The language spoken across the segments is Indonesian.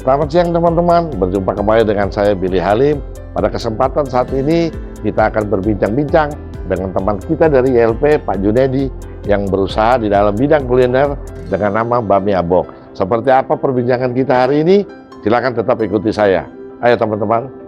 Selamat siang teman-teman, berjumpa kembali dengan saya Billy Halim. Pada kesempatan saat ini kita akan berbincang-bincang dengan teman kita dari YLP, Pak Junedi, yang berusaha di dalam bidang kuliner dengan nama Bakmi Abong. Seperti apa perbincangan kita hari ini? Silakan tetap ikuti saya. Ayo teman-teman.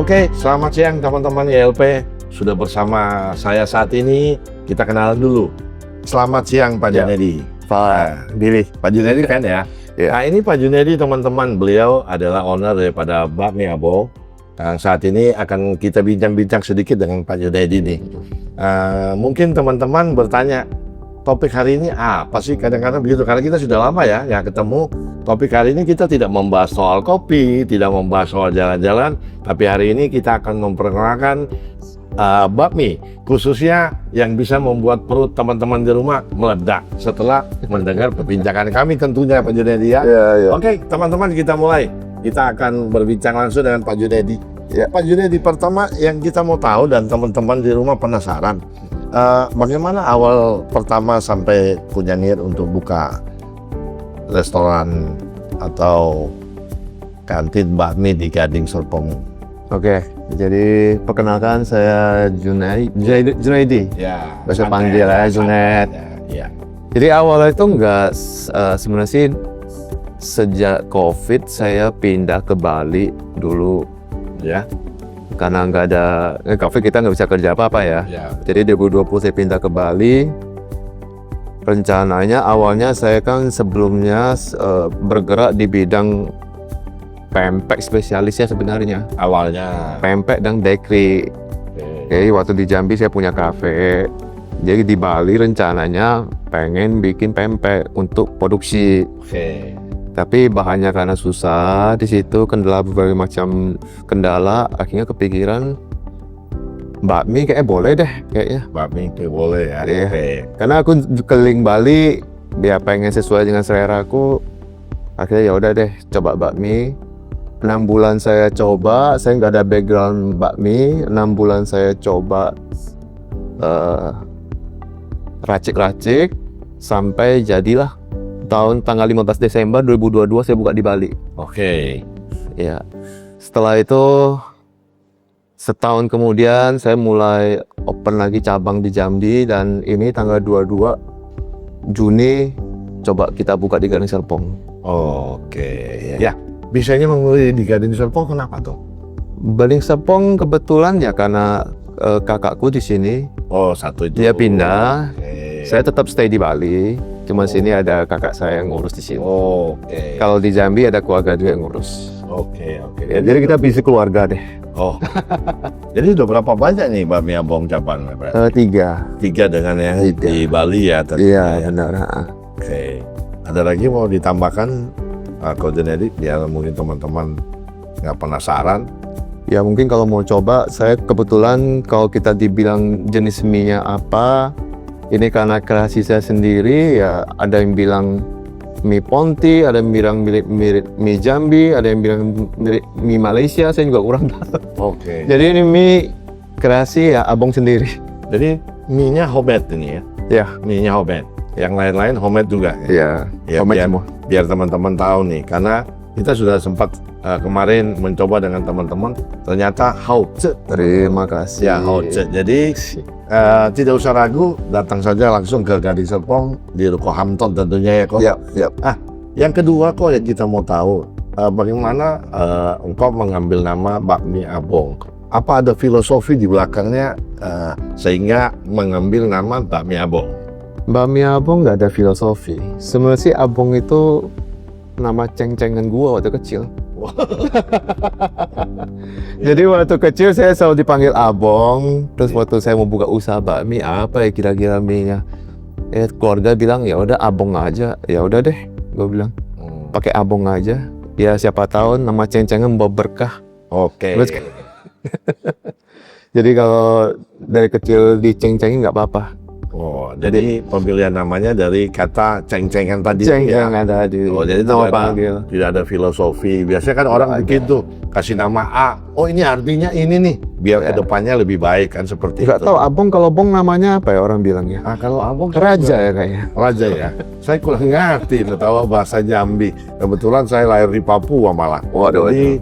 Oke, selamat siang teman-teman YLP. Sudah bersama saya saat ini, kita kenalan dulu. Selamat siang Pak Junedi. Pak Billy. Pak Junedi kan ya? Ya. Nah ini Pak Junedi teman-teman, beliau adalah owner daripada Bakmi Abong. Saat ini akan kita bincang-bincang sedikit dengan Pak Junedi nih. Mungkin teman-teman bertanya, topik hari ini apa sih? Kadang-kadang begitu, karena kita sudah lama ya nggak ketemu. Topik hari ini kita tidak membahas soal kopi, tidak membahas soal jalan-jalan, tapi hari ini kita akan memperkenalkan bakmi, khususnya yang bisa membuat perut teman-teman di rumah meledak setelah mendengar perbincangan kami tentunya Pak Junedi ya. Ya. Oke, teman-teman kita mulai. Kita akan berbincang langsung dengan Pak Junedi. Ya. Pak Junedi, pertama yang kita mau tahu dan teman-teman di rumah penasaran, bagaimana awal pertama sampai punya niat untuk buka restoran atau kantin bakmi di Gading Serpong? Oke, jadi perkenalkan saya Junedi. Ya. Bisa panggil ya Junet. Ya. Jadi awalnya itu enggak sebenarnya sih sejak COVID saya pindah ke Bali dulu Ya. karena nggak ada COVID kita nggak bisa kerja apa-apa ya. Ya. Jadi 2020 saya pindah ke Bali. Rencananya awalnya saya kan sebelumnya bergerak di bidang pempek spesialisnya sebenarnya. Awalnya. Pempek dan bakery. Oke, waktu di Jambi saya punya kafe. Jadi di Bali rencananya pengen bikin pempek untuk produksi. Oke. Tapi bahannya karena susah di situ, kendala berbagai macam kendala, akhirnya kepikiran bakmi kayaknya boleh deh kayaknya. Bakmi itu boleh ya. Iya. Oke. Karena aku keliling Bali, dia pengen sesuai dengan selera aku. Akhirnya ya udah deh coba bakmi. 6 bulan saya coba, saya nggak ada background bakmi. 6 bulan saya coba racik-racik sampai jadilah tanggal 15 Desember 2022 saya buka di Bali. Oke. Ya. Setelah itu setahun kemudian saya mulai open lagi cabang di Jambi dan ini tanggal 22 Juni coba kita buka di Gading Serpong. Oke. Ya. Bisanya memulai di Gading Serpong kenapa tuh? Gading Serpong kebetulan ya karena kakakku di sini. Oh, satu itu. Dia pindah. Oke. Saya tetap stay di Bali. Cuma sini ada kakak saya yang ngurus di sini. Oke. Kalau di Jambi ada keluarga juga yang ngurus. Oke. Ya, jadi kita bisa keluarga deh. Oh. Jadi udah berapa banyak nih Bakmi Abong cabang? 3. 3 dengan yang Tiga. di Bali ya tadi. Iya benar. Oke. Ada lagi mau ditambahkan Ko Junedi biar mungkin teman-teman nggak penasaran? Ya mungkin kalau mau coba, saya kebetulan kalau kita dibilang jenis mie-nya apa, ini karena kreasi saya sendiri ya ada yang bilang mie Ponti, ada yang bilang mirip mie Jambi, ada yang bilang mirip mie Malaysia, saya juga kurang tahu. Oke. Jadi ini mie kreasi ya Abong sendiri. Jadi mie-nya homemade ini ya? Ya, Mie-nya homemade. Yang lain-lain homemade juga. ya, Ya, homemade biar, semua. biar teman-teman tahu nih, karena kita sudah sempat kemarin mencoba dengan teman-teman, ternyata hauce. Terima kasih. Ya, hauce. Jadi tidak usah ragu, datang saja langsung ke Gading Serpong di Ruko Hampton tentunya ya kok. Ya, ya. Yang kedua kok yang kita mau tahu, bagaimana engkau mengambil nama Bakmi Abong? Apa ada filosofi di belakangnya sehingga mengambil nama Bakmi Abong? Bakmi Abong nggak ada filosofi. Sebenarnya sih Abong itu nama ceng-cengan gua waktu kecil. Jadi waktu kecil saya selalu dipanggil Abong. Terus waktu saya mau buka usaha bakmi, apa ya kira-kira mie-nya? Keluarga bilang ya udah Abong aja. Ya udah deh, gua bilang pakai Abong aja. Ya siapa tahu nama ceng-cengan bawa berkah. Oke. Terus Jadi kalau dari kecil diceng-cengin nggak apa-apa. Oh, jadi pemilihan namanya dari kata ceng-cengan tadi Ceng ya. yang ada di Oh, jadi nama tidak ada, panggil. tidak ada filosofi. Biasanya kan orang Nggak bikin tuh kasih nama A. Oh, ini artinya ini nih, biar Ya. kedepannya lebih baik kan seperti Nggak itu. tahu abong, kalau bong namanya apa ya orang bilangnya? Ah, kalau abang Raja ya kayaknya. Raja ya. Saya kurang ngerti tahu bahasa Jambi. Kebetulan saya lahir di Papua malah. Waduh, Jadi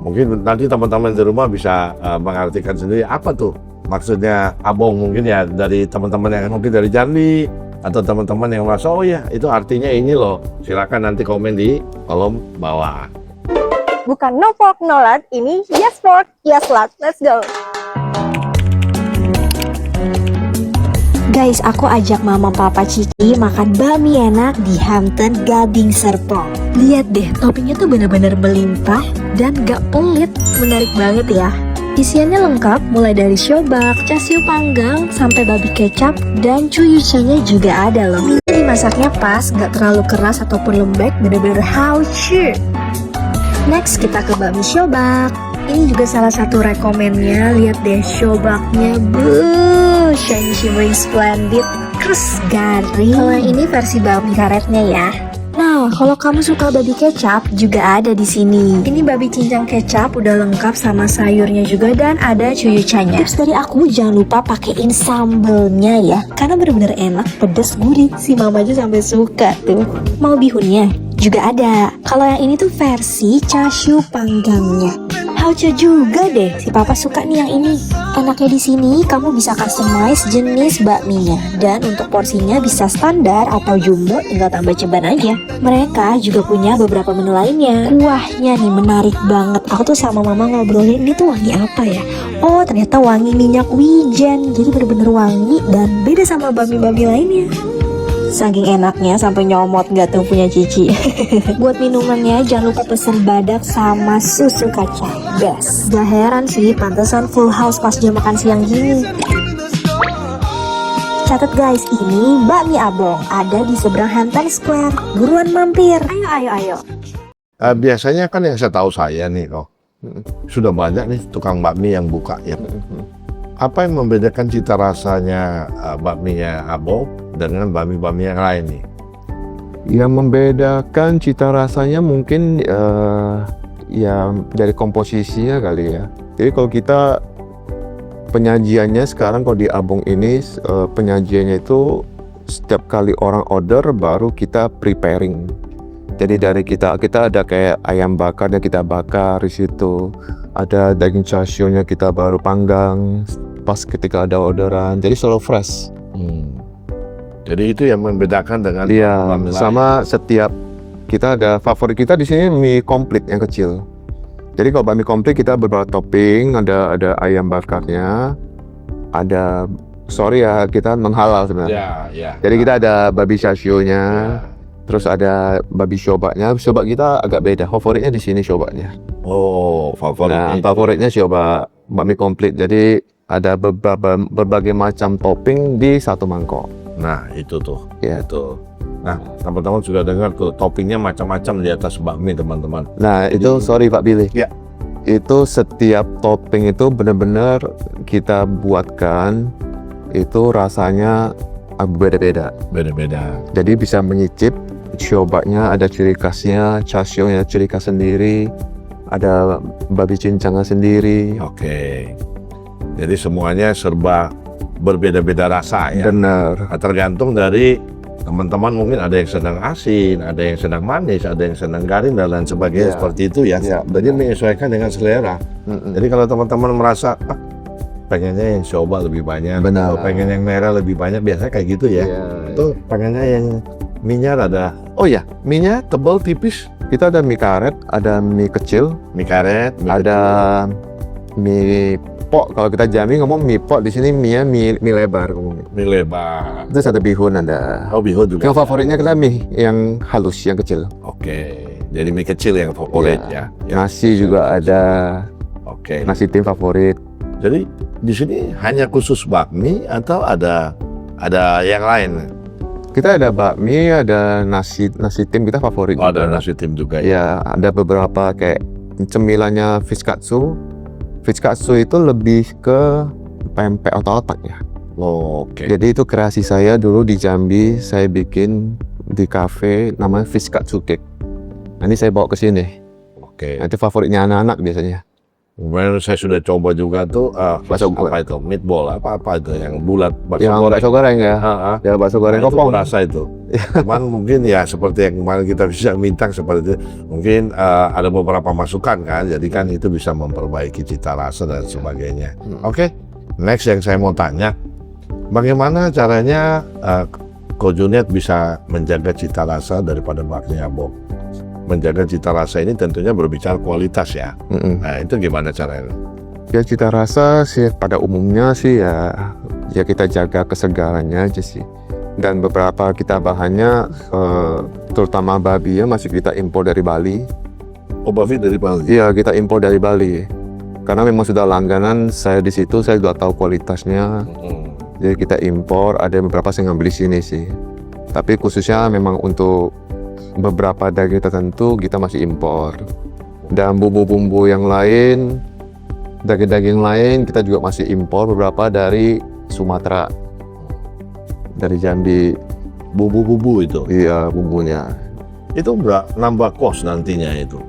mungkin nanti teman-teman di rumah bisa mengartikan sendiri apa tuh maksudnya abong, mungkin ya dari teman-teman yang mungkin dari Jambi atau teman-teman yang merasa oh ya itu artinya ini loh. Silakan nanti komen di kolom bawah. Bukan no fork, no lard, ini yes fork, yes lard. Let's go. Guys, aku ajak mama papa Cici makan bakmi enak di Hampton Gading Serpong. Lihat deh, toppingnya tuh bener-bener melimpah dan gak pelit. Menarik banget ya. Isiannya lengkap, mulai dari siobak, chasiu panggang, sampai babi kecap, dan cuyucanya juga ada loh. Mie dimasaknya pas, gak terlalu keras ataupun lembek, bener-bener haushi. Next, kita ke bakmi siobak. Ini juga salah satu rekomennya. Lihat deh siobaknya, shiny shimmering splendid, kres garing. Kalau yang ini versi babi karetnya ya. Nah, kalau kamu suka babi kecap juga ada di sini. Ini babi cincang kecap udah lengkap sama sayurnya juga dan ada cuyucanya. Tips dari aku, jangan lupa pakein sambelnya ya, karena bener-bener enak, pedas, gurih. Si mama aja sampai suka tuh. Mau bihunnya juga ada. Kalau yang ini tuh versi chasiu panggangnya. Hauce juga deh, si papa suka nih yang ini. Enaknya di sini kamu bisa customize jenis bakminya, dan untuk porsinya bisa standar atau jumbo, tinggal tambah ceban aja. Mereka juga punya beberapa menu lainnya. Kuahnya nih menarik banget. Aku tuh sama mama ngobrolin, ini tuh wangi apa ya? Oh, ternyata wangi minyak wijen. Jadi bener-bener wangi dan beda sama bakmi-bakmi lainnya. Saking enaknya sampai nyomot gak tuh punya Cici. Buat minumannya jangan lupa pesen badak sama susu kacang. Best. Gak heran sih pantesan full house pas jam makan siang gini. Catat guys, ini bakmi abong ada di seberang Hampton Square. Buruan mampir. Ayo. Biasanya kan yang saya tahu saya nih sudah banyak nih tukang bakmi yang buka ya. Apa yang membedakan cita rasanya bakminya abong dengan bakmi-bakmi yang lain nih? Yang membedakan cita rasanya mungkin ya dari komposisinya kali ya. Jadi kalau kita penyajiannya sekarang kalau di abong ini penyajiannya itu setiap kali orang order baru kita preparing. Jadi dari kita ada kayak ayam bakarnya kita bakar di situ, ada daging chasiunya kita baru panggang pas ketika ada orderan. Jadi selalu fresh. Jadi itu yang membedakan dengan Iya, bakmi lain. sama setiap kita ada favorit kita di sini mie komplit yang kecil. Jadi kalau bakmi komplit kita beberapa topping, ada ayam bakarnya, ada kita non halal sebenarnya. Ya. Jadi kita ada babi chasiunya, terus ada babi siobaknya. Siobak kita agak beda. Favoritnya di sini siobaknya. Oh, favoritnya. Nah, favoritnya siobak bakmi komplit. Jadi ada berbagai macam topping di satu mangkok. Nah, itu tuh. Ya. Itu. Nah, teman-teman sudah dengar tuh toppingnya macam-macam di atas bakmi, teman-teman. Nah, itu sorry Pak Billy. Ya. Itu setiap topping itu benar-benar kita buatkan itu rasanya beda-beda. Beda-beda. Jadi bisa menyicip siobaknya ada ciri khasnya, chasiunya ciri khas sendiri, ada babi cincangnya sendiri. Oke. Jadi semuanya serba berbeda-beda rasa ya. Benar. Tergantung dari teman-teman, mungkin ada yang sedang asin, ada yang sedang manis, ada yang sedang garing dan lain sebagainya, Ya. seperti itu ya. Ya, Jadi menyesuaikan dengan selera. Jadi kalau teman-teman merasa pengennya yang coba lebih banyak, Benar. atau pengen yang merah lebih banyak, biasanya kayak gitu ya. Itu pengennya yang mie-nya ada. Oh ya, mie-nya tebal tipis. Kita ada mie karet, ada mie kecil, Mie karet, mie ada mie pok. Kalau kita Jambi ngomong mie pok, di sini mie lebar ngomongnya. mie lebar. Terus ada bihun ada. Oh, bihun juga. Yang favoritnya kita mie yang halus, yang kecil. Oke. Jadi mie kecil yang favorit ya. Nasi juga ada, Oke. nasi tim favorit. Jadi di sini hanya khusus bakmi atau ada yang lain? Kita ada bakmi, ada nasi tim kita favorit. Oh, ada juga. nasi tim juga ya. Ya, ada beberapa kayak cemilannya fish katsu, Fiskatsu itu lebih ke pempek otak-otak ya. Oke. Jadi itu kreasi saya dulu di Jambi, saya bikin di kafe namanya Fiskatsu Cake. Nanti saya bawa ke sini. Oke. Nanti favoritnya anak-anak biasanya. Kemudian saya sudah coba juga tuh Bakso apa itu meatball apa itu yang bulat Yang bakso goreng ya. Ya bakso goreng Nah, itu kopong. rasa itu. Cuman mungkin ya seperti yang kemarin kita bisa minta seperti itu. Mungkin ada beberapa masukan kan. Jadi kan itu bisa memperbaiki cita rasa dan sebagainya. Oke. Next yang saya mau tanya, bagaimana caranya Ko Junet bisa menjaga cita rasa daripada bakmi Abong? Menjaga cita rasa ini tentunya berbicara kualitas ya. Nah itu gimana caranya? Ya cita rasa sih pada umumnya sih ya kita jaga kesegarannya aja sih. Dan beberapa kita bahannya terutama babi ya masih kita impor dari Bali. Oh, babi dari Bali? Iya kita impor dari Bali. Karena memang sudah langganan saya di situ, saya sudah tahu kualitasnya. Jadi kita impor, ada beberapa saya ngambil di sini sih. Tapi khususnya memang untuk beberapa daging tertentu kita masih impor. Dan bumbu-bumbu yang lain, daging-daging lain kita juga masih impor beberapa dari Sumatera, dari Jambi. Bumbu-bumbu itu? Iya bumbunya. Itu nambah kos nantinya itu?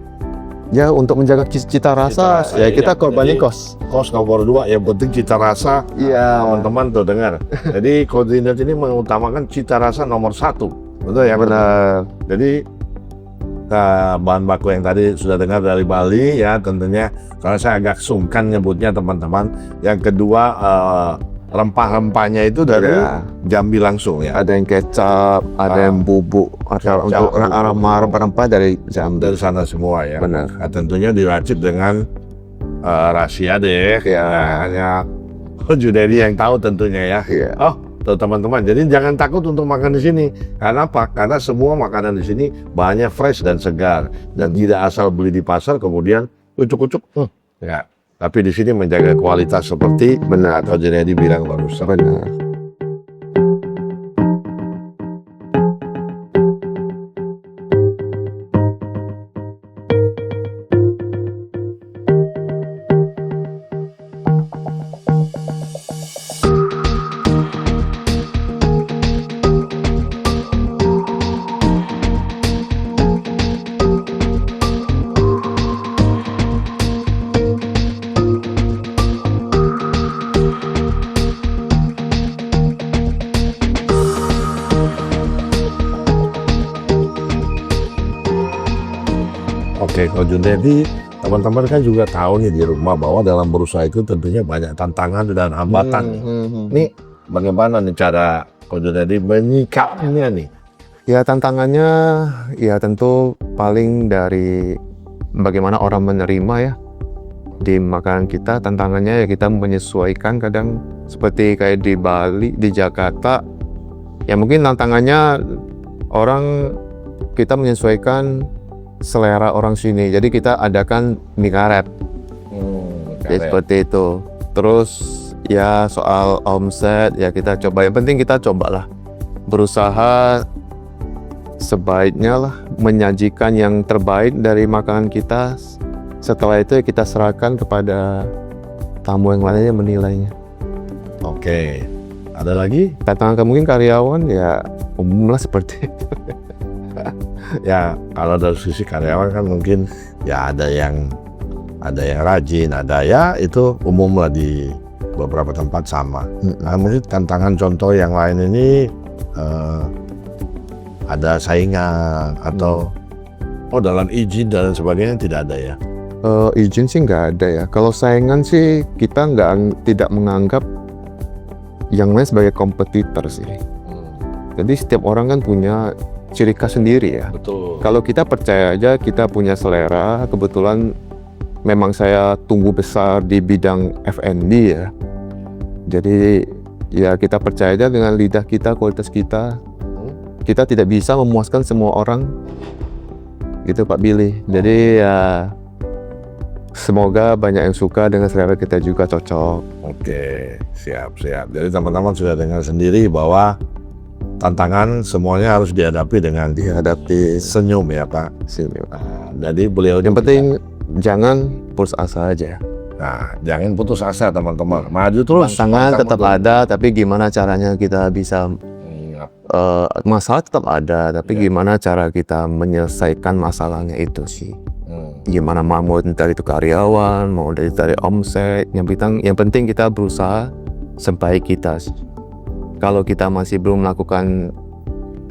Ya untuk menjaga cita rasa, ya kita korbannya Jadi, kos. Kos nomor 2, yang penting cita rasa. Iya. Teman-teman tuh dengar. Jadi Ko Junet ini mengutamakan cita rasa nomor 1. Betul ya? Benar. Jadi bahan baku yang tadi sudah dengar dari Bali ya tentunya, karena saya agak sungkan nyebutnya teman-teman. Yang kedua rempah-rempahnya itu dari Ya. Jambi langsung ya, Ada yang kecap, ada yang bubuk, ada Kecap, untuk bubuk. aroma rempah-rempah dari Jambi. dari sana semua ya. Benar. Nah, tentunya diracik dengan rahasia deh. Ya. Nah, hanya Ko Junet yang tahu tentunya ya. Iya. Oh, tuh teman-teman. Jadi jangan takut untuk makan di sini. Karena apa? Karena semua makanan di sini bahannya fresh dan segar dan tidak asal beli di pasar kemudian ucuk-ucuk. Ya. Tapi di sini menjaga kualitas seperti Benar. Ko Junet bilang barusan. Benar. Oke, Ko Junet, teman-teman kan juga tahu nih di rumah bahwa dalam berusaha itu tentunya banyak tantangan dan hambatan. Nih, bagaimana nih cara Ko Junet menyikapinya nih? Ya tantangannya ya tentu paling dari bagaimana orang menerima ya di makanan kita. Tantangannya ya kita menyesuaikan, kadang seperti kayak di Bali, di Jakarta ya mungkin tantangannya orang kita menyesuaikan selera orang sini, jadi kita adakan mie karet. Ya, seperti itu. Terus ya soal omset ya kita coba, yang penting kita cobalah berusaha sebaiknya lah menyajikan yang terbaik dari makanan kita. Setelah itu ya kita serahkan kepada tamu yang lainnya menilainya. Oke, ada lagi? Tantangan mungkin karyawan ya umum lah seperti itu. Ya kalau dari sisi karyawan kan mungkin ya ada yang rajin, ada ya itu umum lah di beberapa tempat sama. Nah, mungkin tantangan contoh yang lain ini ada saingan atau dalam izin dan sebagainya tidak ada ya. Izin sih nggak ada ya. Kalau saingan sih kita tidak menganggap yang lain sebagai kompetitor sih. Jadi setiap orang kan punya ciri khas sendiri ya. Betul. Kalau kita percaya aja kita punya selera, kebetulan memang saya tumbuh besar di bidang F&B ya. Jadi ya kita percaya aja dengan lidah kita, kualitas kita. Kita tidak bisa memuaskan semua orang. Gitu Pak Billy. Jadi ya semoga banyak yang suka dengan selera kita juga cocok. Oke, siap. Jadi teman-teman sudah dengar sendiri bahwa tantangan semuanya harus dihadapi dengan senyum ya Pak. Sini, Pak. Jadi beliau Yang penting jangan putus asa aja. Nah, jangan putus asa teman-teman. Maju terus. Tantangan pantang tetap mundur. ada, tapi gimana caranya kita bisa Ingat. masalah tetap ada, tapi gimana cara kita menyelesaikan masalahnya itu sih. Gimana mau dari itu karyawan, mau dari omset, yang penting kita berusaha sebaik kita sih. Kalau kita masih belum melakukan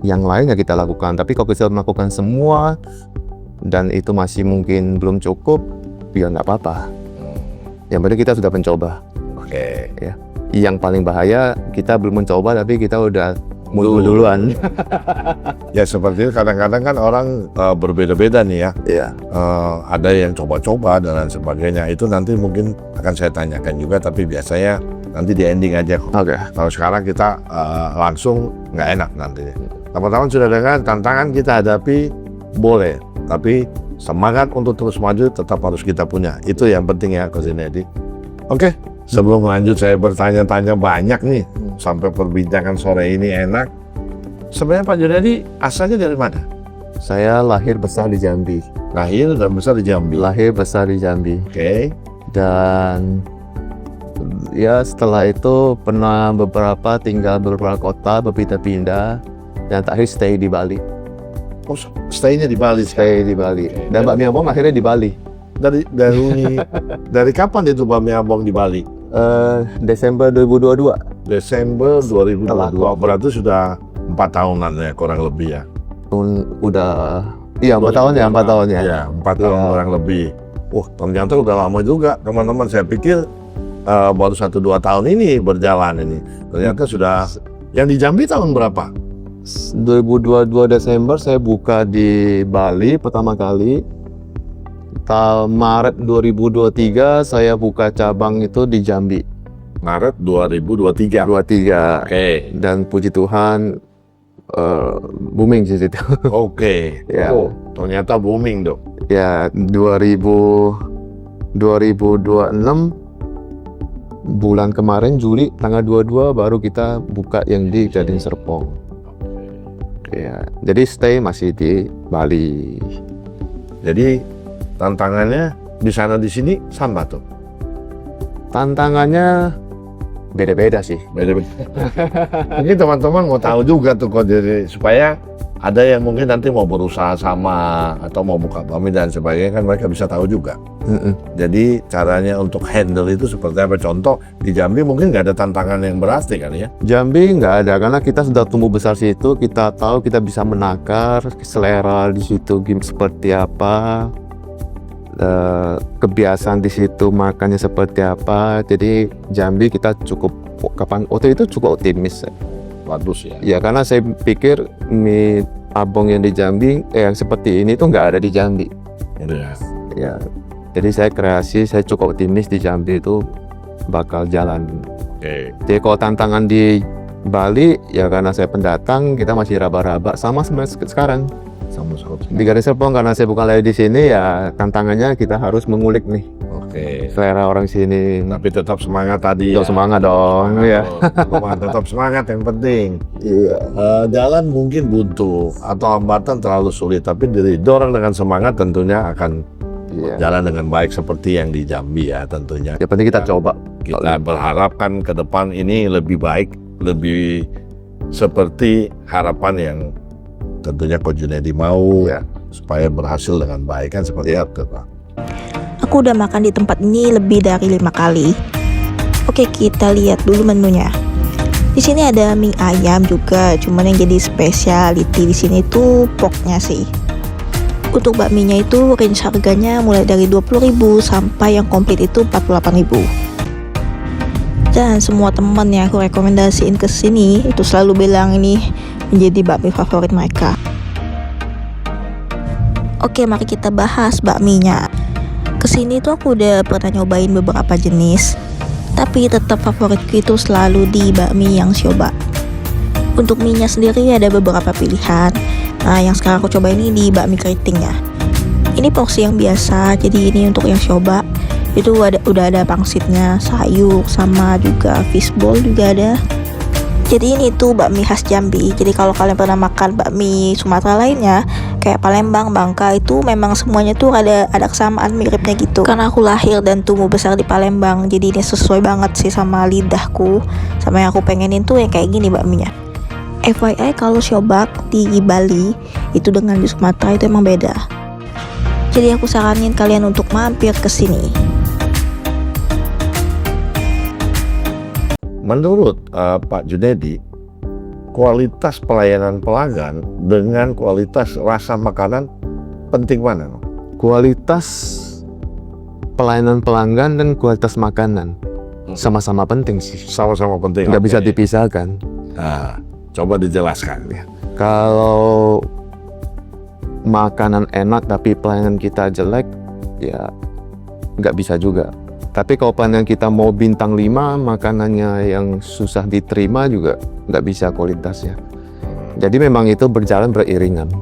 yang lain ya kita lakukan, tapi kalau kita melakukan semua dan itu masih mungkin belum cukup, ya nggak apa-apa. Yang penting kita sudah mencoba. Oke. Ya. Yang paling bahaya kita belum mencoba tapi kita udah mundur duluan. Ya seperti itu, kadang-kadang kan orang berbeda-beda nih ya. Iya. Ada yang coba-coba dan lain sebagainya. Itu nanti mungkin akan saya tanyakan juga, tapi biasanya nanti di ending aja. Oke. Kalau sekarang kita langsung nggak enak nanti. Teman-teman sudah dengar, tantangan kita hadapi boleh, tapi semangat untuk terus maju tetap harus kita punya. Itu yang penting ya, Coach Junedi. Oke, sebelum lanjut saya bertanya-tanya banyak nih, sampai perbincangan sore ini enak. Sebenarnya Pak Junedi asalnya dari mana? Saya lahir besar di Jambi. Lahir dan besar di Jambi. Lahir besar di Jambi. Oke. Dan ya setelah itu pernah tinggal beberapa kota, berpindah-pindah, dan terakhir stay di Bali. Oh, stay-nya di Bali sekarang. Stay di Bali. Dan Bakmi Abong akhirnya di Bali. Dari kapan itu Bakmi Abong di Bali? Desember 2022. Desember 2022. Telah. Berarti sudah 4 tahunan ya kurang lebih ya. Udah, iya 4 tahun ya, 4 tahun ya. Iya, 4 tahun Ya. kurang lebih. Wah, ternyata udah lama juga teman-teman. Saya pikir baru 1-2 tahun ini berjalan ini. Ternyata sudah. Yang di Jambi tahun berapa? 2022 Desember saya buka di Bali pertama kali. Maret 2023 saya buka cabang itu di Jambi. Maret 2023. 23. Oke. Dan puji Tuhan booming di situ. Oke. Ya. Oh, ternyata booming dong. Ya 2026 bulan kemarin Juli tanggal 22 baru kita buka yang di Gading Serpong. Ya, jadi stay masih di Bali. Jadi tantangannya di sana di sini sama tuh. Tantangannya beda-beda sih. Beda-beda. Mungkin teman-teman mau tahu juga tuh kok, jadi supaya ada yang mungkin nanti mau berusaha sama atau mau buka Bakmi dan sebagainya, kan mereka bisa tahu juga. Jadi caranya untuk handle itu seperti apa? Contoh di Jambi mungkin nggak ada tantangan yang berarti kan ya? Jambi nggak ada karena kita sudah tumbuh besar situ, kita tahu kita bisa menakar selera di situ game seperti apa, kebiasaan di situ makannya seperti apa. Jadi Jambi kita cukup waktu itu cukup optimis. Bagus ya. Ya karena saya pikir mie abong yang di Jambi yang seperti ini tuh nggak ada di Jambi. Iya. Ya, jadi saya cukup optimis di Jambi itu bakal jalan. Oke. Jadi kalau tantangan di Bali ya karena saya pendatang kita masih raba-raba sama sekarang. Sama-sama. Di Gading Serpong karena saya bukan lagi di sini ya tantangannya kita harus mengulik nih Oke. selera orang sini. Tapi tetap semangat tadi. Tetap semangat dong, ya. Tetap semangat yang penting. Iya. Jalan mungkin buntu atau hambatan terlalu sulit, tapi didorong dengan semangat tentunya akan Iya. jalan dengan baik seperti yang di Jambi ya tentunya. Yang penting kita coba. Kita berharapkan ke depan ini lebih baik, lebih seperti harapan yang tentunya Coach Junedi mau Ya. supaya berhasil dengan baik kan seperti itu Pak. Aku udah makan di tempat ini lebih dari 5 kali. Oke, kita lihat dulu menunya. Di sini ada mie ayam juga, cuman yang jadi speciality di sini tuh porknya sih. Untuk bakminya itu range harganya mulai dari 20.000 sampai yang komplit itu 48.000. Dan semua teman yang aku rekomendasiin ke sini itu selalu bilang ini menjadi bakmi favorit mereka. Oke, mari kita bahas bakminya. Kesini tuh aku udah pernah nyobain beberapa jenis, tapi tetap favoritku itu selalu di bakmi yang Sioba. Untuk mie-nya sendiri ada beberapa pilihan. Nah, yang sekarang aku coba ini di bakmi keriting ya. Ini porsi yang biasa, jadi ini untuk yang Sioba. Itu udah ada pangsitnya, sayur, sama juga fishball juga ada. Jadi ini tuh bakmi khas Jambi. Jadi kalau kalian pernah makan bakmi Sumatera lainnya kayak Palembang, Bangka, itu memang semuanya tuh ada kesamaan miripnya gitu. Karena aku lahir dan tumbuh besar di Palembang, jadi ini sesuai banget sih sama lidahku, sama yang aku pengenin tuh yang kayak gini bakminya. FYI kalau siobak di Bali itu dengan di Sumatera itu emang beda. Jadi aku saranin kalian untuk mampir ke sini. Menurut Pak Junedi, kualitas pelayanan pelanggan dengan kualitas rasa makanan penting mana? Kualitas pelayanan pelanggan dan kualitas makanan sama-sama penting sih. Sama-sama penting. Nggak bisa Oke. dipisahkan. Nah, coba dijelaskan ya. Kalau makanan enak tapi pelayanan kita jelek, ya nggak bisa juga. Tapi kalau pelayanan kita mau bintang 5, makanannya yang susah diterima juga nggak bisa kualitasnya. Jadi memang itu berjalan beriringan.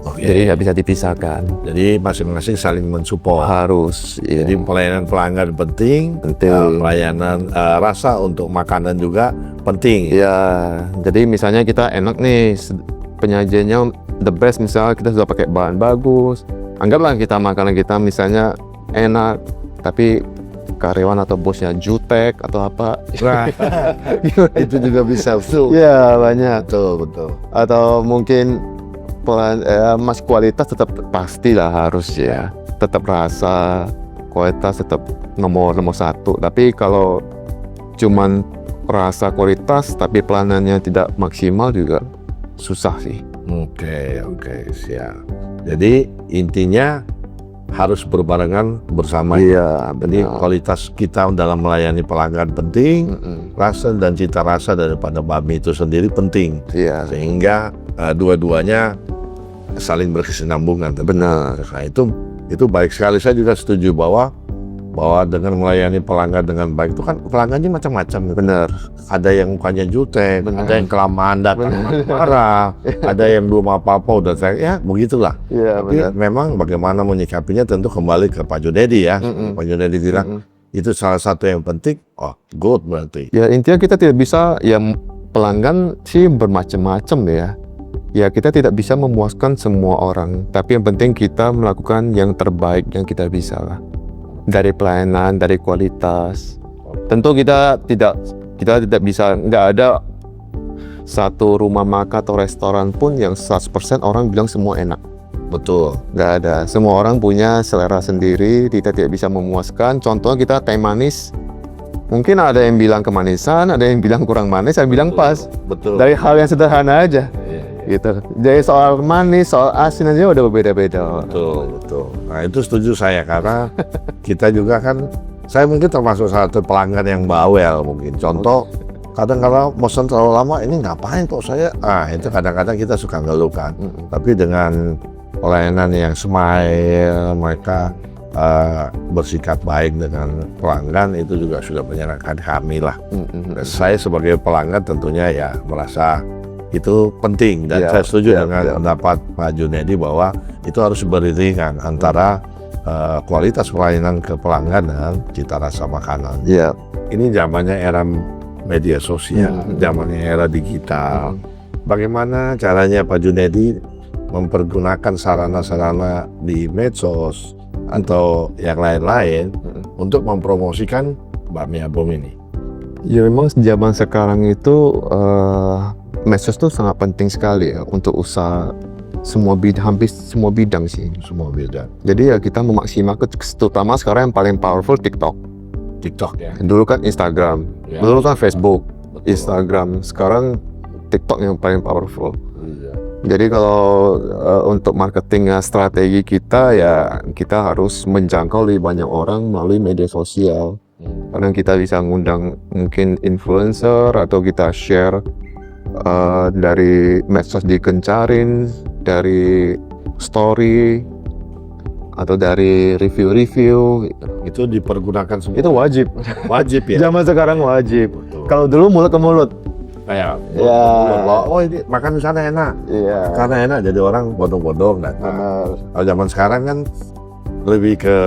Oke. Jadi nggak bisa dipisahkan. Jadi masing-masing saling mensupport. Harus. Ya. Jadi pelayanan pelanggan penting, Penting. pelayanan rasa untuk makanan juga penting. Ya, jadi misalnya kita enak nih, penyajiannya the best, misalnya kita sudah pakai bahan bagus. Anggaplah kita makanan kita misalnya enak, tapi karyawan atau bosnya jutek atau apa. Nah, itu juga bisa betul. Ya, banyak. Betul. Atau mungkin mas kualitas tetap pastilah harus ya. Tetap rasa, kualitas tetap nomor satu. Tapi kalau cuman rasa kualitas tapi pelayanannya tidak maksimal juga susah sih. Oke, siap. Jadi intinya harus berbarengan bersama. Iya, Jadi benar. kualitas kita dalam melayani pelanggan penting, rasa dan cita rasa daripada bakmi itu sendiri penting, Iya, sehingga dua-duanya saling berkesinambungan. benar. Nah, itu baik sekali. Saya juga setuju bahwa dengan melayani pelanggan dengan baik itu kan pelanggannya macam-macam. Benar. Ada yang mukanya jutek, Benar. ada yang kelamaan datang marah, ada yang belum apa-apa udah saya ya begitulah. Iya, Tapi benar. memang bagaimana menyikapinya tentu kembali ke Pak Junedi ya. Pak Junedi bilang itu salah satu yang penting. Oh, good berarti. Ya intinya kita tidak bisa, ya pelanggan sih bermacam-macam ya. Ya kita tidak bisa memuaskan semua orang, tapi yang penting kita melakukan yang terbaik yang kita bisa lah. Dari pelayanan, dari kualitas. Tentu kita tidak bisa, nggak ada satu rumah makan atau restoran pun yang 100% orang bilang semua enak. Betul. Nggak ada. Semua orang punya selera sendiri, kita tidak bisa memuaskan. Contohnya kita teh manis, mungkin ada yang bilang kemanisan, ada yang bilang kurang manis, ada yang bilang pas. Betul. Dari hal yang sederhana aja, gitu. Jadi soal manis, soal asin aja udah berbeda-beda. Betul. Nah itu setuju saya karena kita juga kan, saya mungkin termasuk salah satu pelanggan yang bawel mungkin. Contoh, kadang kalau bosan terlalu lama, ini ngapain kok saya? Itu kadang-kadang kita suka ngeluh kan. Tapi dengan pelayanan yang smile, mereka bersikap baik dengan pelanggan, itu juga sudah menyenangkan kami lah. Dan saya sebagai pelanggan tentunya ya merasa itu penting dan Ya, saya setuju ya, dengan ya. pendapat Pak Junedi bahwa itu harus beriringan antara kualitas pelayanan ke pelanggan dan cita rasa makanan. Iya. Ini zamannya era media sosial, zamannya era digital. Bagaimana caranya Pak Junedi mempergunakan sarana-sarana di medsos atau yang lain-lain untuk mempromosikan bakmi Abom ini? Ya memang zaman sekarang itu medsos tuh sangat penting sekali ya untuk usaha hampir semua bidang sih. Semua beda. Jadi ya kita memaksimalkan, terutama sekarang yang paling powerful TikTok. TikTok ya. Dulu kan Instagram, Ya. dulu kan Facebook, Betul. Instagram. Sekarang TikTok yang paling powerful. Iya. Jadi kalau untuk marketing strategi kita ya kita harus menjangkau lebih banyak orang melalui media sosial. Karena kita bisa ngundang mungkin influencer atau kita share dari medsos dikencarin, dari story atau dari review-review. Itu dipergunakan semua. Itu wajib. Wajib ya. Zaman sekarang wajib. Betul. Kalau dulu mulut ke mulut. Kayak Ya. oh ini makan di sana enak. Iya. Karena enak jadi orang bodong-bodong datang. Benar. Kalau zaman sekarang kan lebih ke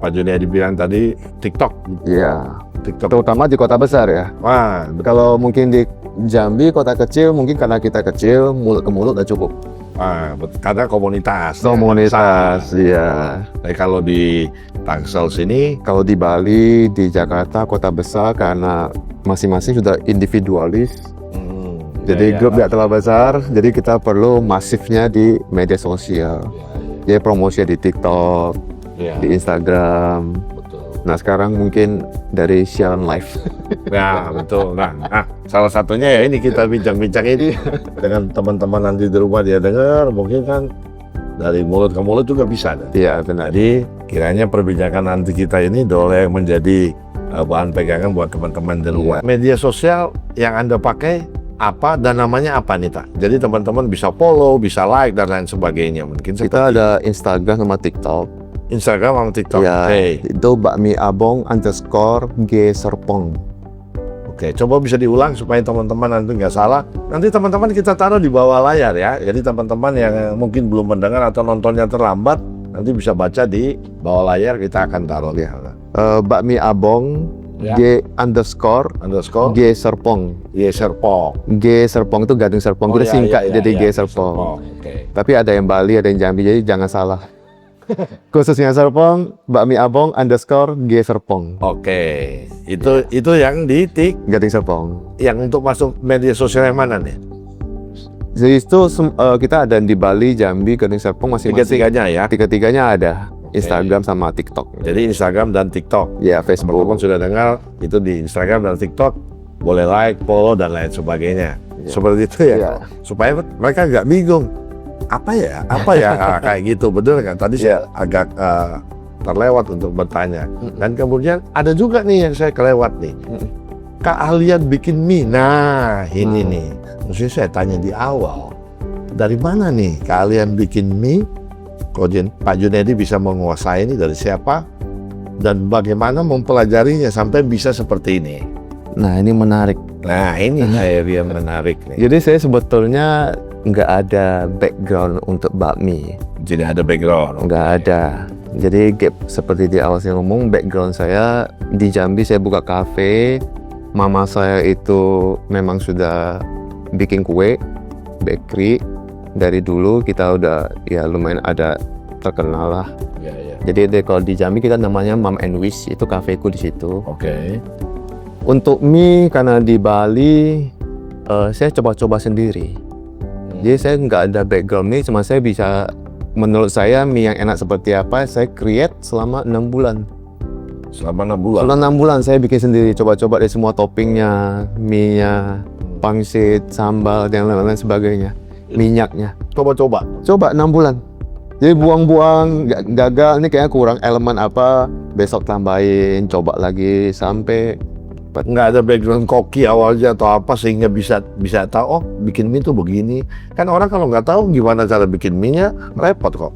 Pak Junedi bilang tadi TikTok. Iya. TikTok. Terutama di kota besar ya. Wah, Kalau mungkin di Jambi, kota kecil, mungkin karena kita kecil, mulut ke mulut udah cukup. karena komunitas. Komunitas, iya. Tapi kalau di Tangsel sini, Kalau di Bali, di Jakarta, kota besar, karena masing-masing sudah individualis. Jadi grup tidak terlalu besar, jadi kita perlu masifnya di media sosial. Jadi promosi di TikTok, di Instagram. Betul. Nah sekarang mungkin dari siaran live. Ya betul. Nah, salah satunya ya ini kita bincang-bincang ini dengan teman-teman nanti di rumah dia dengar, mungkin kan dari mulut ke mulut juga bisa. Iya benar. Jadi kiranya perbincangan nanti kita ini boleh menjadi bahan pegangan buat teman-teman di rumah. Media sosial yang Anda pakai apa dan namanya apa nih Tak? Jadi teman-teman bisa follow, bisa like dan lain sebagainya. Mungkin Kita ada Instagram sama TikTok. Instagram sama TikTok. Ya, Hey. itu bakmiabong_g_serpong. Oke, coba bisa diulang supaya teman-teman nanti nggak salah. Nanti teman-teman kita taruh di bawah layar ya. Jadi teman-teman yang mungkin belum mendengar atau nontonnya terlambat, nanti bisa baca di bawah layar, kita akan taruh ya. Bakmiabong Ya. G_g_serpong. Serpong. G_serpong itu gading serpong. Kita singkat jadi G_serpong. Oke. Tapi ada yang Bali, ada yang Jambi, jadi jangan salah. Khususnya Serpong, bakmiabong_g_serpong. Oke. Itu yang di Gading Serpong. yang untuk masuk media sosial yang mana nih? Jadi itu kita ada di Bali, Jambi, Gading Serpong masing-masing. Tiga-tiganya ya. Tiga-tiganya ada. Instagram sama TikTok. Jadi Instagram dan TikTok. Ya, Facebook. Teman-teman sudah dengar itu di Instagram dan TikTok, boleh like, follow dan lain sebagainya. Seperti itu ya. Iya. Supaya mereka nggak bingung. Apa ya? Kayak gitu, betul kan? Tadi saya agak terlewat untuk bertanya. Dan kemudian ada juga nih yang saya kelewat nih. Keahlian bikin mie. Nah, ini nih. Mesti saya tanya di awal. Dari mana nih keahlian bikin mie? Pak Junedi bisa menguasai ini dari siapa? Dan bagaimana mempelajarinya sampai bisa seperti ini? Nah, ini menarik. Nah, ini yang menarik nih. Jadi saya sebetulnya nggak ada background untuk bakmi. Tidak ada background. Nggak ada. Jadi seperti di awal saya ngomong, background saya di Jambi saya buka kafe. Mama saya itu memang sudah bikin kue, bakery. Dari dulu kita udah ya lumayan ada terkenal lah. Ya. Jadi kalau di Jambi kita namanya Mom and Wish, itu kafeku di situ. Oke. Untuk mie karena di Bali saya coba-coba sendiri. Jadi saya nggak ada background mie, cuma saya bisa, menurut saya mie yang enak seperti apa saya create selama 6 bulan. Selama 6 bulan. Selama 6 bulan saya bikin sendiri, coba-coba dari semua toppingnya, mie-nya, pangsit, sambal dan lain-lain sebagainya, minyaknya. Coba-coba. Coba 6 bulan. Jadi buang-buang, gagal, ini kayaknya kurang elemen apa, besok tambahin, coba lagi sampai Nggak ada background koki awalnya atau apa sehingga bisa tahu oh bikin mie tuh begini. Kan orang kalau nggak tahu gimana cara bikin mie-nya repot kok.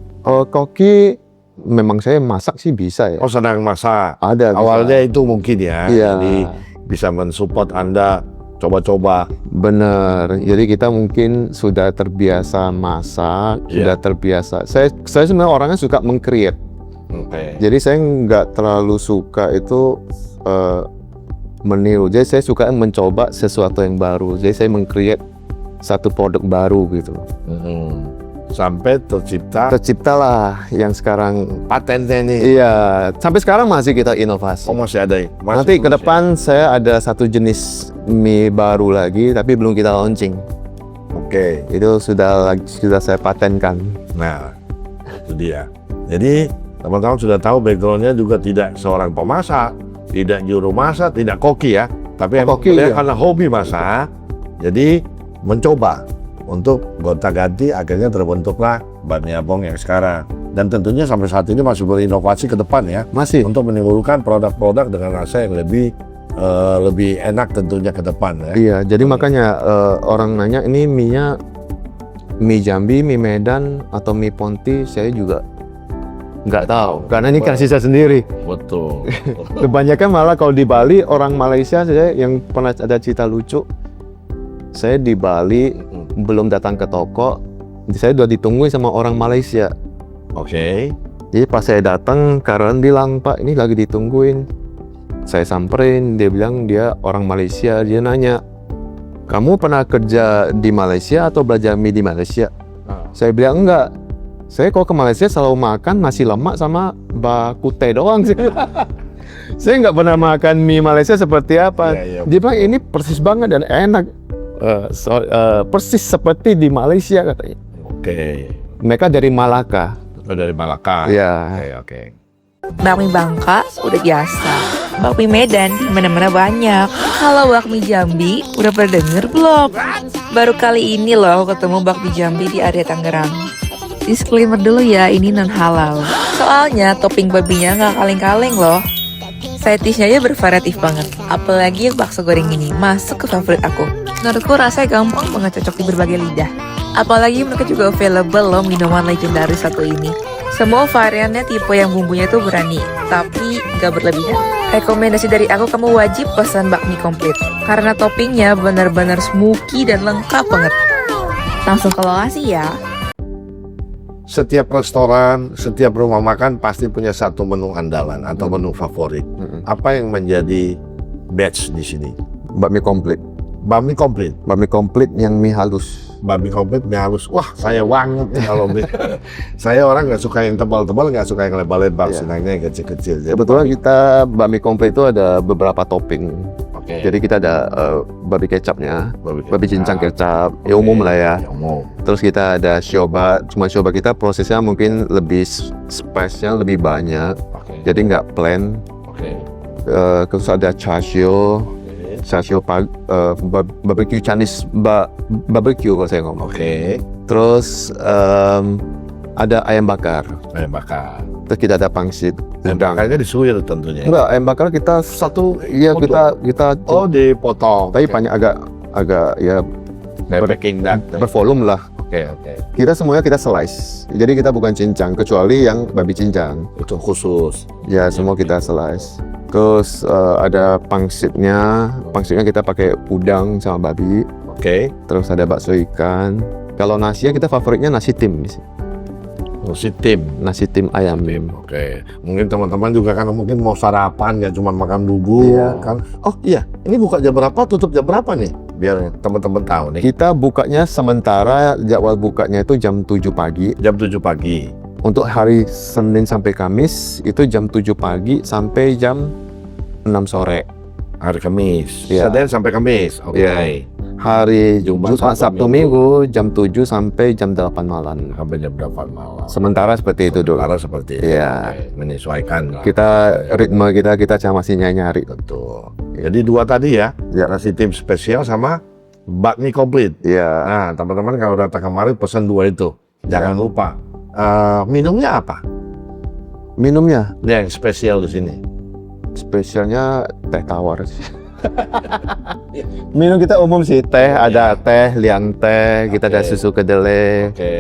koki memang saya masak sih bisa ya. Oh senang masak. Ada bisa. Awalnya itu mungkin ya. Iya. Jadi bisa mensupport Anda coba-coba. Bener. Jadi kita mungkin sudah terbiasa masak, sudah terbiasa. Saya sebenarnya orangnya suka meng-create. Oke. Jadi saya nggak terlalu suka itu meniru. Jadi saya suka mencoba sesuatu yang baru. Jadi saya meng-create satu produk baru gitu. Sampai Terciptalah yang sekarang patennya nih. iya, sampai sekarang masih kita inovasi. Oh masih ada ya? Nanti ke depan saya ada satu jenis mie baru lagi tapi belum kita launching. Oke. Itu sudah saya patenkan. Nah, itu dia. Jadi teman-teman sudah tahu backgroundnya juga tidak seorang pemasak, tidak juru masak, tidak koki ya. Tapi emang koki, dia iya. karena hobi masak, jadi mencoba untuk gonta-ganti akhirnya terbentuklah Bakmi Abong yang sekarang. Dan tentunya sampai saat ini masih berinovasi ke depan ya. Masih. Untuk menimbulkan produk-produk dengan rasa yang lebih enak tentunya ke depan ya. Iya, jadi makanya orang nanya ini mie-nya mie Jambi, mie Medan atau mie Ponti, saya juga nggak tahu. Karena ini kasih saya sendiri. Betul. Kebanyakan malah kalau di Bali orang Malaysia saya yang pernah ada cerita lucu. Saya di Bali belum datang ke toko, saya udah ditungguin sama orang Malaysia. Oke. Jadi pas saya datang, karyawan bilang, Pak ini lagi ditungguin. Saya samperin, dia bilang dia orang Malaysia. Dia nanya, kamu pernah kerja di Malaysia atau belajar mie di Malaysia? Saya bilang enggak. Saya kalau ke Malaysia selalu makan nasi lemak sama bak kuteh doang sih. Saya nggak pernah makan mie Malaysia seperti apa. Iya. Dia bilang ini persis banget dan enak. Persis seperti di Malaysia katanya. Oke. Mereka dari Malaka. Oh, dari Malaka. Ya. Oke. Bakmi Bangka udah biasa. Bakmi Medan di mana-mana banyak. Kalau bakmi Jambi udah pernah denger belum? Baru kali ini loh aku ketemu bakmi Jambi di area Tangerang. Disclaimer dulu ya, ini non halal. Soalnya topping babinya nggak kaleng-kaleng loh. Side dish-nya aja bervariatif banget. Apalagi yang bakso goreng ini masuk ke favorit aku. Menurutku rasanya gampang banget cocok di berbagai lidah. Apalagi mereka juga available loh minuman legendaris satu ini. Semua variannya tipe yang bumbunya tuh berani, tapi gak berlebihan. Rekomendasi dari aku, kamu wajib pesan bakmi komplit. Karena toppingnya benar-benar smoky dan lengkap banget. Langsung ke lokasi ya. Setiap restoran, setiap rumah makan pasti punya satu menu andalan atau menu favorit. Apa yang menjadi batch di sini? Bakmi komplit. Bakmi komplit. Bakmi komplit yang mie halus. Bakmi komplit mie halus. Wah, saya banget nih kalau mie. Saya orang nggak suka yang tebal-tebal, nggak suka yang lebar-lebar, senangnya yang kecil-kecil. Jadi, Kebetulan kita bakmi komplit itu ada beberapa topping. Oke. Jadi kita ada babi kecapnya, babi cincang kecap, ya Oke, umum lah ya. umum. Terus kita ada sioba, cuma sioba kita prosesnya mungkin lebih spice-nya lebih banyak, Oke. jadi nggak plain. Oke. Terus ada char siu barbecue Chinese barbecue kalau saya ngomong. Oke. Terus ada ayam bakar. Ayam bakar. Terus kita ada pangsit Ayam udang. bakarnya disuir tentunya. Enggak, ayam bakar kita satu, iya kita Oh, dipotong. tapi banyak agak ya Baking that. bervolume lah. Oke, oke. Kita semuanya kita slice. Jadi kita bukan cincang kecuali yang babi cincang. Itu khusus. Ya semua kita slice. Terus ada pangsitnya kita pakai udang sama babi. Oke. Terus ada bakso ikan. Kalau nasinya kita favoritnya nasi tim sih. Nasi tim. Nasi tim ayam. Oke. Mungkin teman-teman juga kan mungkin mau sarapan, nggak cuma makan bubur Iya. kan. Oh iya, ini buka jam berapa, tutup jam berapa nih? Biar teman-teman tahu nih. Kita bukanya sementara jadwal bukanya itu jam 7 pagi. Jam 7 pagi. Untuk hari Senin sampai Kamis itu jam 7 pagi sampai jam 6 sore. Hari Kamis. Iya. Senin sampai Kamis. Oke. Iya. Hari Jumat, Jumat, Sabtu, Minggu jam 7 sampai jam 8 malam. Sampai jam 8 malam. Sementara seperti itu dulu. Sementara seperti itu. Iya. Oke, menyesuaikan lah. Kita ritme kita masih nyari. Betul. Jadi dua tadi ya. Ya. Nasi tim spesial sama bakmi komplit. Iya. Nah, teman-teman kalau datang kemarin pesan dua itu. Jangan lupa. Minumnya apa? Minumnya Yang spesial di sini. spesialnya teh tawar sih. Minum kita umum sih teh, ada teh, liang teh, kita ada Oke. susu kedelai. Oke.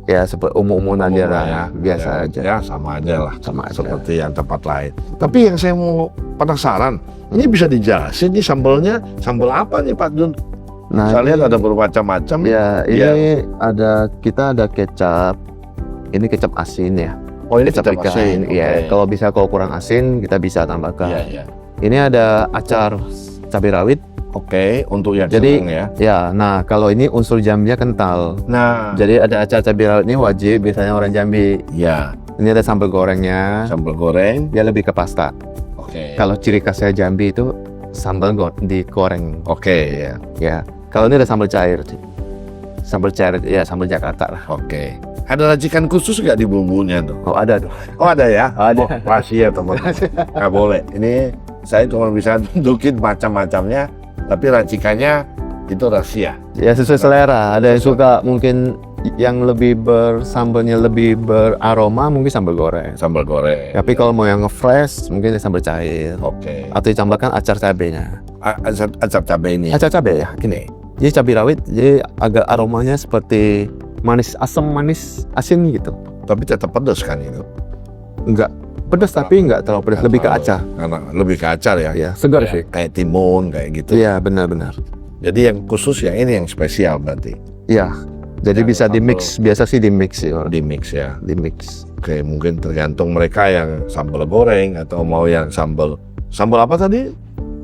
Ya seperti umum aja lah, biasa Ya, aja. Ya, sama aja lah. Sama aja. Seperti yang tempat lain. Tapi yang saya mau penasaran, ini bisa dijelasin nih sambelnya, sambel apa nih Pak Jun? Nah, Saya lihat ada bermacam-macam. ya ini kita ada kecap. Ini kecap asin ya. Oh, ini Kecap kecap ikan. asin. Iya, Oke. kalau kurang asin kita bisa tambahkan. Iya, iya. Ini ada acar cabai rawit. Oke, untuk yang Jadi- senang ya. Ya, nah kalau ini unsur Jambinya kental. Nah, Jadi ada acar cabai rawit ini wajib biasanya orang Jambi. ya, Ini ada sambal gorengnya. sambal goreng. Dia lebih ke pasta. Oke. Kalau ciri khasnya Jambi itu sambal digoreng. Oke, ya. Ya. Kalau ini ada sambal cair. Sambal cair ya sambal Jakarta lah. Oke. Ada racikan khusus nggak di bumbunya tuh? Oh ada tuh. Oh, ada ya? Ada. Oh, rahasia teman. Nggak boleh. Ini saya cuma bisa tunjukin macam-macamnya, tapi racikannya itu rahasia. Ya sesuai selera. Ada yang suka mungkin yang lebih sambalnya lebih beraroma mungkin sambal goreng. Sambal goreng. Tapi kalau mau yang fresh mungkin sambal cair. Oke. Atau ditambahkan acar cabenya. Acap cabai ini. Acar cabai ya, gini. Jadi cabai rawit, jadi agak aromanya seperti manis, asam manis, asin gitu. Tapi tetap pedas kan itu. Enggak pedas tapi enggak terlalu pedas, lebih ke acar. Karena lebih ke acar ya. Ya, segar sih. Kayak timun kayak gitu. Iya, benar-benar. Jadi yang khusus yang ini yang spesial berarti. Iya. Jadi Ya, bisa sambal. di mix, biasa sih di mix sih, Di mix ya. di mix. Oke, mungkin tergantung mereka yang sambal goreng atau mau yang sambal apa tadi?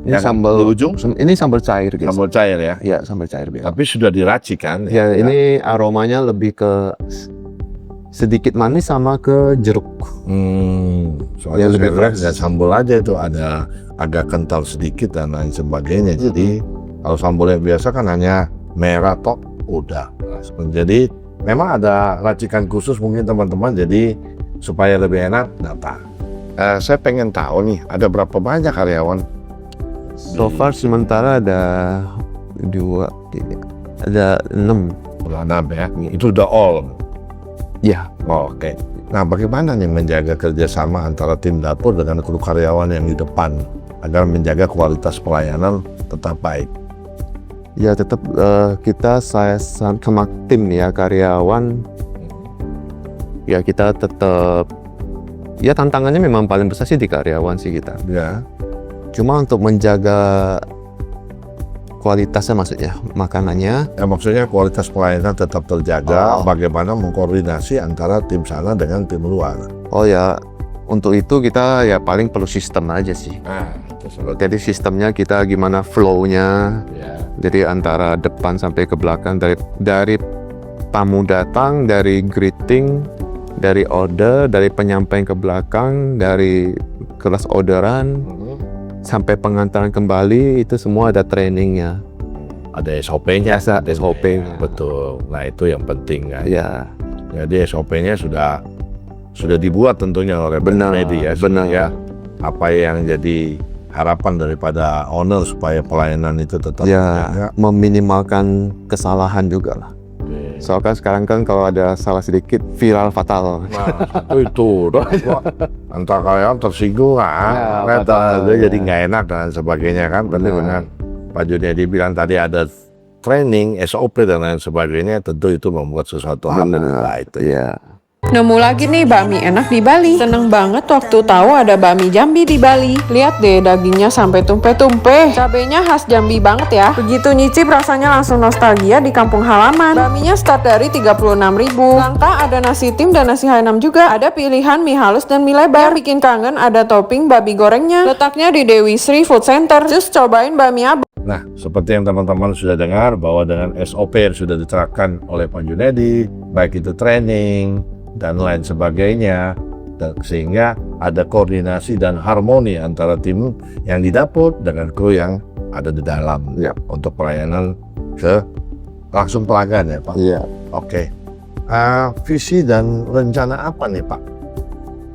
Ini Yang sambal di ujung? Ini sambal cair guys. Sambal cair ya. Ya, sambal cair biasa. Tapi sudah diracik kan? Ya, ini aromanya lebih ke sedikit manis sama ke jeruk. Soalnya Ya, lebih sebenarnya fresh. nggak sambal aja itu ada agak kental sedikit dan lain sebagainya. Jadi kalau sambal yang biasa kan hanya merah tok udah. Jadi memang ada racikan khusus mungkin teman-teman. Jadi supaya lebih enak datang. Saya pengen tahu nih ada berapa banyak karyawan? So far sementara ada 2, ada 6. Enam ya. Itu udah all. Ya, Oke. Nah, bagaimana nih menjaga kerjasama antara tim dapur dengan kru karyawan yang di depan agar menjaga kualitas pelayanan tetap baik? ya tetap saya sama tim ya karyawan. Ya kita tetap, ya tantangannya memang paling besar sih di karyawan sih kita. Ya. Cuma untuk menjaga kualitasnya maksudnya makanannya. Ya, maksudnya kualitas pelayanan tetap terjaga. Oh. Bagaimana mengkoordinasi antara tim sana dengan tim luar? Oh ya, untuk itu kita ya paling perlu sistem aja sih. Nah, itu seperti Jadi sistemnya kita gimana flow-nya. ya. Jadi antara depan sampai ke belakang, dari tamu datang, dari greeting, dari order, dari penyampaian ke belakang, dari kelas orderan sampai pengantaran kembali, itu semua ada trainingnya. Ada SOP-nya. Biasa SOP. Betul. Nah, itu yang penting kan. Ya, Jadi SOP-nya sudah dibuat tentunya oleh Benar, media. benar. Ya. Apa yang jadi harapan daripada owner supaya pelayanan itu tetap ya terjaga. meminimalkan kesalahan juga lah. Oke. Soalnya sekarang kan kalau ada salah sedikit viral fatal. Nah, itu udah antara karyawan tersinggung Ya, kan, betul, dia ya. jadi nggak enak dan sebagainya kan. Berarti Benar. dengan Pak Junedi bilang tadi ada training, SOP dan lain sebagainya, tentu itu membuat sesuatu hal. Nah, itu ya. Ya. Nemu lagi nih bakmi enak di Bali. Seneng banget waktu tahu ada bakmi Jambi di Bali. Lihat deh dagingnya sampai tumpe-tumpe. Cabenya khas Jambi banget ya. Begitu nyicip rasanya langsung nostalgia di kampung halaman. Bakminya start dari 36.000. Langka ada nasi tim dan nasi H6 juga. Ada pilihan mie halus dan mie lebar. Yang bikin kangen ada topping babi gorengnya. Letaknya di Dewi Sri Food Center. Just cobain bakmi abang. Nah, seperti yang teman-teman sudah dengar bahwa dengan SOP yang sudah diterapkan oleh Pak Junedi, baik itu training dan lain sebagainya, sehingga ada koordinasi dan harmoni antara tim yang di dapur dengan kru yang ada di dalam Ya. untuk pelayanan ke langsung pelanggan ya Pak. Iya. Oke. Visi dan rencana apa nih Pak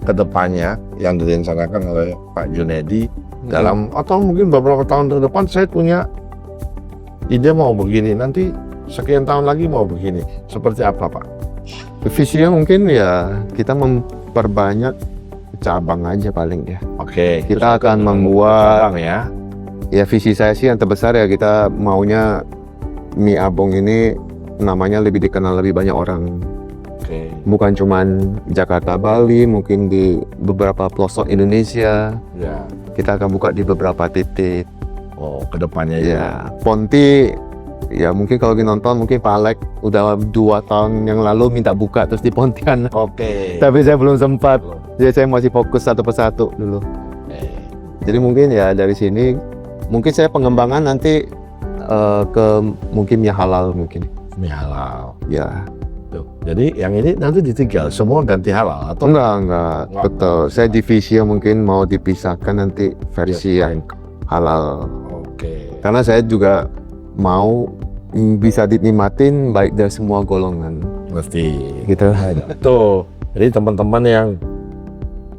ke depannya yang direncanakan oleh Pak Junedi dalam atau mungkin beberapa tahun ke depan? Saya punya ide mau begini, nanti sekian tahun lagi mau begini. Seperti apa Pak? Visinya mungkin ya kita memperbanyak cabang aja paling ya. Oke. Kita akan membuat, Cabang ya. ya visi saya sih yang terbesar ya kita maunya mie abong ini namanya lebih dikenal lebih banyak orang. Oke. Bukan cuman Jakarta, Bali, mungkin di beberapa pelosok Indonesia. Ya. Kita akan buka di beberapa titik. Oh, ke depannya Ya, Ponti, ya mungkin kalau lagi nonton mungkin Pak Alek udah 2 tahun yang lalu minta buka terus di Pontianak. Oke. Tapi saya belum sempat. Jadi saya masih fokus satu persatu dulu. Jadi mungkin ya dari sini mungkin saya pengembangan nanti ke mungkin mie halal mungkin. Mie halal. Ya. Tuh. Jadi yang ini nanti ditinggal semua ganti halal atau Enggak. Betul. Saya divisinya mungkin mau dipisahkan nanti versi yang halal. Oke. Karena saya juga mau bisa dinikmatin baik dari semua golongan. Mesti. Gitu. Tuh. Jadi teman-teman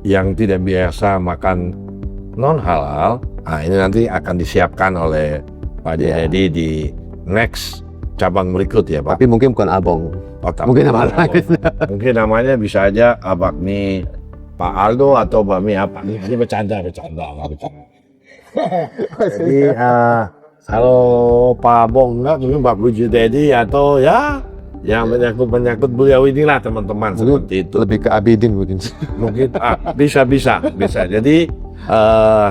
yang tidak biasa makan non halal, nah ini nanti akan disiapkan oleh Pak Ya. Junedi di next cabang berikut ya Pak. Tapi mungkin bukan abong. Oh, tapi- Mungkin nama lain. Mungkin namanya bisa aja bakmi Pak Aldo atau bakmi apa? Ini bercanda. Jadi kalau Pak Bong enggak, mungkin Pak Junedi atau ya yang menyangkut beliau inilah teman-teman seperti itu. Lebih ke Abidin mungkin. Mungkin bisa. Jadi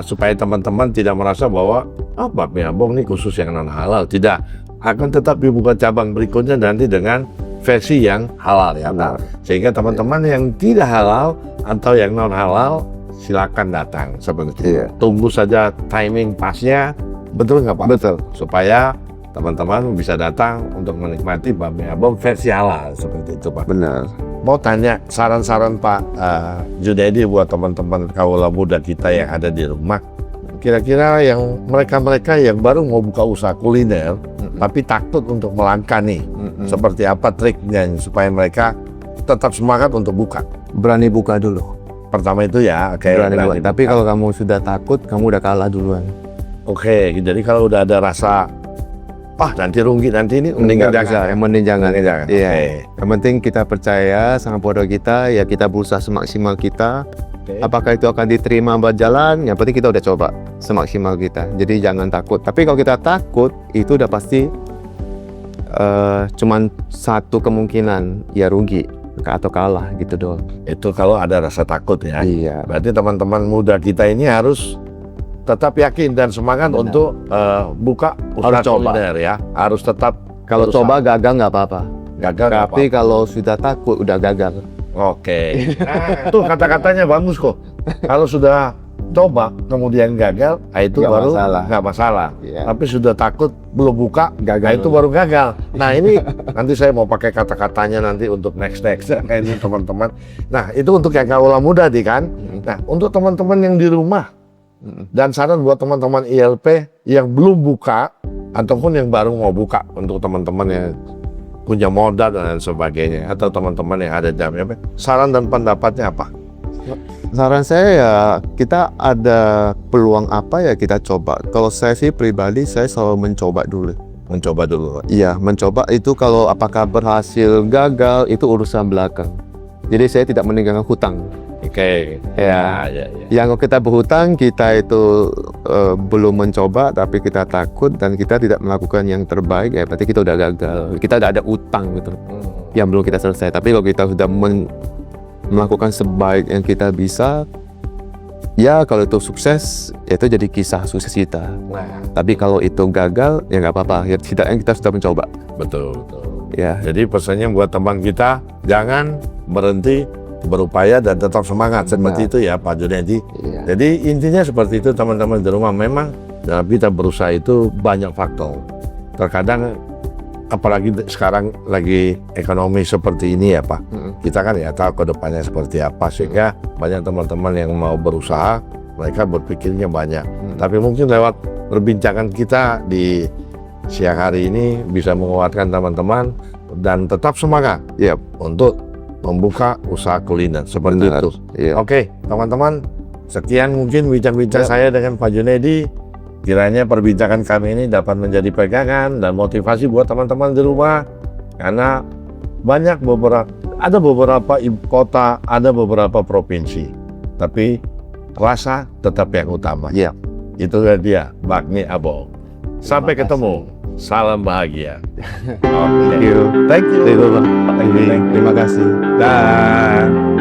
supaya teman-teman tidak merasa bahwa bakmi abong ini khusus yang non halal. Tidak, akan tetap dibuka cabang berikutnya nanti dengan versi yang halal ya. Benar. Sehingga teman-teman yang tidak halal atau yang non halal silakan datang seperti itu. Iya. Tunggu saja timing pasnya, betul nggak Pak? Betul. Supaya teman-teman bisa datang untuk menikmati bakmi abon versi halal seperti itu Pak. Benar. Mau tanya saran-saran Pak Junaidi buat teman-teman kaula muda kita yang ada di rumah. Kira-kira yang mereka-mereka yang baru mau buka usaha kuliner, tapi takut untuk melangkah nih. Seperti apa triknya supaya mereka tetap semangat untuk buka? Berani buka dulu. Pertama itu ya, kayak Berani buka. Tapi kalau kamu sudah takut, kamu udah kalah duluan. Oke, jadi kalau udah ada rasa, nanti rugi, nanti ini mending Nggak bisa. Yang penting jangan. Mending jangan. Iya. Oke. Yang penting kita percaya sama produk kita, ya kita berusaha semaksimal kita. Oke. Apakah itu akan diterima berjalan? Yang penting kita udah coba semaksimal kita. Jadi jangan takut. Tapi kalau kita takut, itu udah pasti cuman satu kemungkinan, ya rugi atau kalah gitu doang. Itu kalau ada rasa takut ya. Iya. Berarti teman-teman muda kita ini harus tetap yakin dan semangat Benar. untuk buka usaha Harus coba. kuliner ya. Harus tetap Kalau berusaha. coba gagal nggak apa-apa. Gagal nggak Tapi kalau sudah takut udah gagal. Oke. Nah, tuh kata-katanya bagus kok. Kalau sudah coba kemudian gagal, itu Nggak baru masalah. nggak masalah. Iya. Tapi sudah takut belum buka, Gagal. itu baru gagal. Nah ini nanti saya mau pakai kata-katanya nanti untuk next kayak ini teman-teman. Nah itu untuk yang kaula muda nih kan. Nah untuk teman-teman yang di rumah dan saran buat teman-teman ILP yang belum buka ataupun yang baru mau buka untuk teman-teman yang punya modal dan lain sebagainya atau teman-teman yang ada di dalamnya, saran dan pendapatnya apa? Saran saya ya kita ada peluang apa ya kita coba. Kalau saya sih pribadi saya selalu mencoba dulu. Mencoba dulu. Iya, mencoba itu kalau apakah berhasil gagal itu urusan belakang. Jadi saya tidak meninggalkan hutang. Oke. Ya. Ya. Yang kita berhutang kita itu belum mencoba tapi kita takut dan kita tidak melakukan yang terbaik ya berarti kita udah gagal. Kita udah ada utang gitu yang belum kita selesai. Tapi kalau kita sudah melakukan sebaik yang kita bisa, ya kalau itu sukses ya itu jadi kisah sukses kita. Nah, Tapi kalau itu gagal ya nggak apa-apa. Ya setidaknya kita sudah mencoba. betul. Ya. Jadi pesannya buat teman kita, jangan berhenti berupaya dan tetap semangat seperti Benar. itu ya Pak Junaidi. Iya. Jadi intinya seperti itu teman-teman di rumah. Memang dalam kita berusaha itu banyak faktor. Terkadang apalagi sekarang lagi ekonomi seperti ini ya Pak. Kita kan ya tahu ke depannya seperti apa sehingga banyak teman-teman yang mau berusaha mereka berpikirnya banyak. Tapi mungkin lewat perbincangan kita di siang hari ini bisa menguatkan teman-teman dan tetap semangat Iya. untuk membuka usaha kuliner seperti Benar. itu. Iya. Oke, teman-teman, sekian mungkin bincang-bincang Ya. saya dengan Pak Junaidi. Kiranya perbincangan kami ini dapat menjadi pegangan dan motivasi buat teman-teman di rumah. Karena ada beberapa ibu kota, ada beberapa provinsi. Tapi rasa tetap yang utama. Iya. Itu dia, bakmi abon. Sampai ketemu. Salam bahagia. Thank you. Thank you. Terima kasih. Dah.